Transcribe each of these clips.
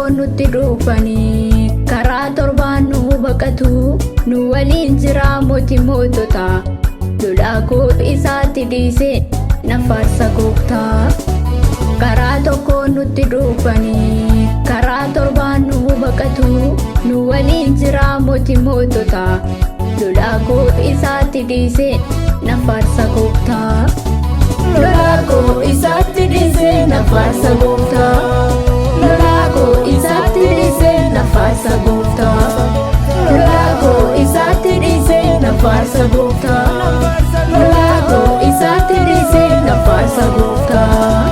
tokkoon nutti dhufanii karaa torbaan nu baqatu nu waliin jira moototaa lolaa koo isaatti dhiisee na faarsa gooftaa. Karaa tokkoon nutti dhufanii karaa torbaan nu baqatu nu waliin jira moototaa lolaa koo isaatti dhiisee na faarsa gooftaa. Lolaa koo isaatti dhiisee na faarsa gooftaa. Lolaa koo isaatti dhiisee na faarsa gooftaa. Lolaa koo isaatti dhiisee na faarsa gooftaa. Lolaa koo isaatti dhiisee na faarsa gooftaa.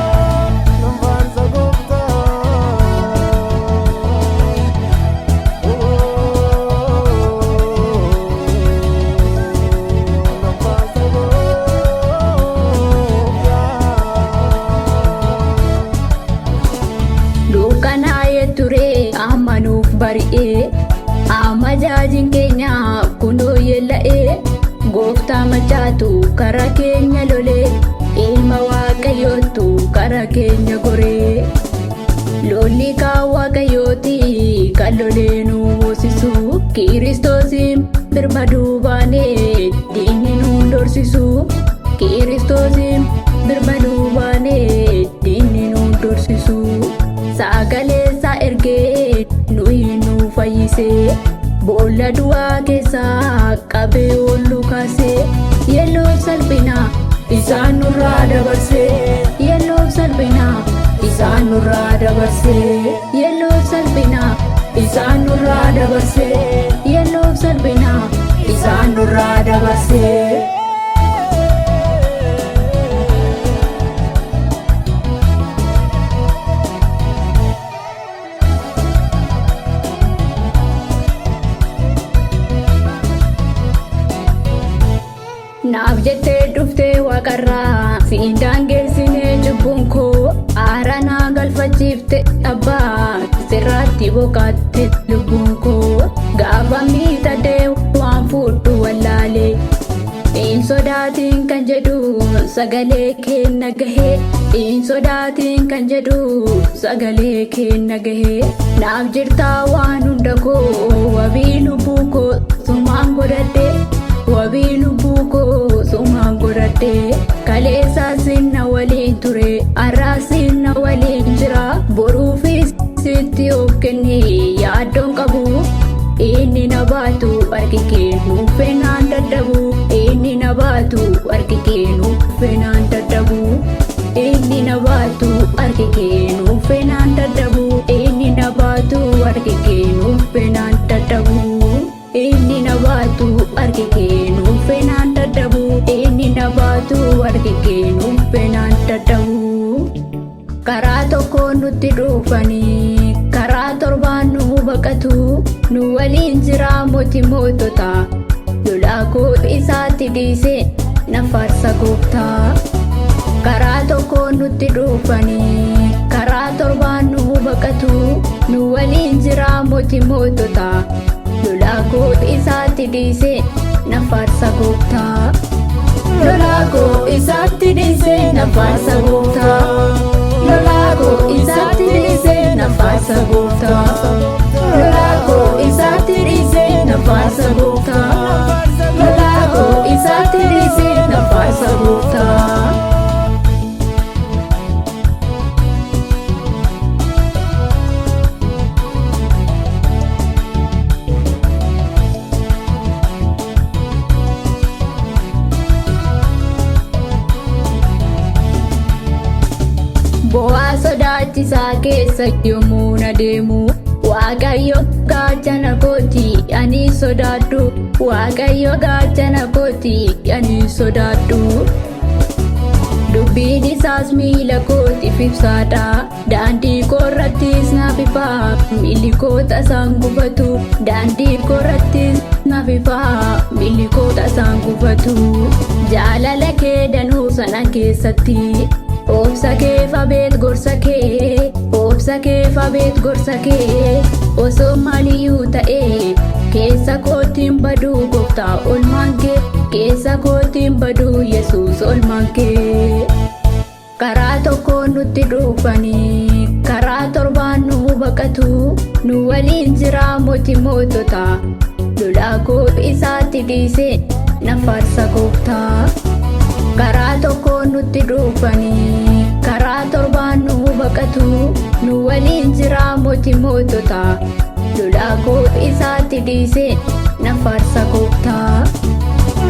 Ture amma nuuf bari'ee amma jaajin keenya kunoo yeella'ee gooftaa machaatu karaa keenya lolee ilma waaqayyootu karaa keenya goree lolli kan waaqayyooti kan lolee nu hoosisu Kiristoosiin birmaduu baanee diinni nu dorsisu Kiristoosiin birmaduu baanee diinni nu dorsisu. Sagaleessa ergee nu fayyisee boolla du'aa keessaa qabee ol kaasee yelloof salphina isaan nurraa dabarsee yelloof salphina isaan nurraa dabarsee yelloof salphina isaan nurraa dabarsee yelloof salphina isaan nurraa dabarsee. Naaf jettee dhuftee waaqarraa siin daangeessinee cubbuun koo aara naa galfachiifte abbaa sirraatti boqatte lubbuun koo gaafa miidhagdee waan fuudhu wallaalee hin sodaatiin kan jedhu sagalee keenya gahee hin sodaatiin kan jedhu sagalee keenya gahee naaf jirtaa waan hunda koo wabii lubbuu koo sumaan godhadhe. Wabii lubbuu koo sumaan godhadhe kaleessa sinna waliin ture har'a sinna waliin jira boruufis sitti of kenne yaaddoon qabu inni na baatu harki kee nuuf feenaan dadhabu inni na baatu harki kee nuuf feenaan dadhabu inni na baatu harki kee nuuf feenaan dadhabu inni na baatu harki kee nuuf feenaan dadhabu. Inni na baatu harki kee nuuf feenaan dadhabu inni na baatu harki kee nuuf feenaan dadhabu. Karaa tokkoon nutti dhufanii karaa torbaan nu baqatu nu waliin jira moototaa lolaa koo isaatti dhiisee na faarsa gooftaa. Karaa tokkoon nutti dhufanii karaa torbaan nu baqatu nu waliin jira moototaa lolaa koo isaatti dhiisee na faarsa gooftaa. Lolaa koo isaatti dhiisee na faarsa gooftaa. Lolaa koo isaatti dhiisee na faarsa gooftaa. Lolaa koo isaatti dhiisee na faarsa gooftaa. Lolaa koo isaatti dhiisee na faarsa gooftaa. Bo'aa sodaachisaa keessa yommuu na deemu Waaqayyo gaachana kooti ani sodaadhu Waaqayyo gaachana kooti ani sodaadhu. Dubbiin isaas miila kootiif ibsaadha daandii koorrattis naaf ifa miilli koo tasaan gufatu daandii koorrattis naaf ifa miilli koo tasaan gufatu. Jaalala kee danuu sana keessatti obsa kee fabeet gorsa kee obsa kee fabeet gorsa kee osoo maaliyyuu ta'ee keessa kootiin baduu gooftaa olmaan kee keessa kootiin baduu Yesuus olmaan kee. Karaa tokkoon nutti dhufanii karaa torbaan nu baqatu nu waliin jira mootii moototaa lolaa koo isaatti dhiisee na faarsa gooftaa. Karaa tokko nutti dhufanii karaa torbaan nu baqatu nu waliin jira mootii moototaa lolaa koo isaatti dhiisee na faarsa gooftaa.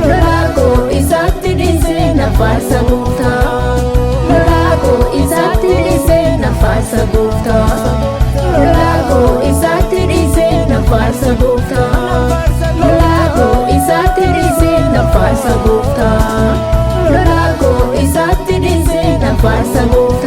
Lolaa koo isaatti dhiisee na faarsa gooftaa. Lolaa koo isaatti dhiisee na faarsa gooftaa. Lolaa koo isaatti dhiisee na faarsa gooftaa. Lolaa koo isaatti dhiisee na faarsa gooftaa. Lolaa koo isaatti dhiisee na faarsa gooftaa.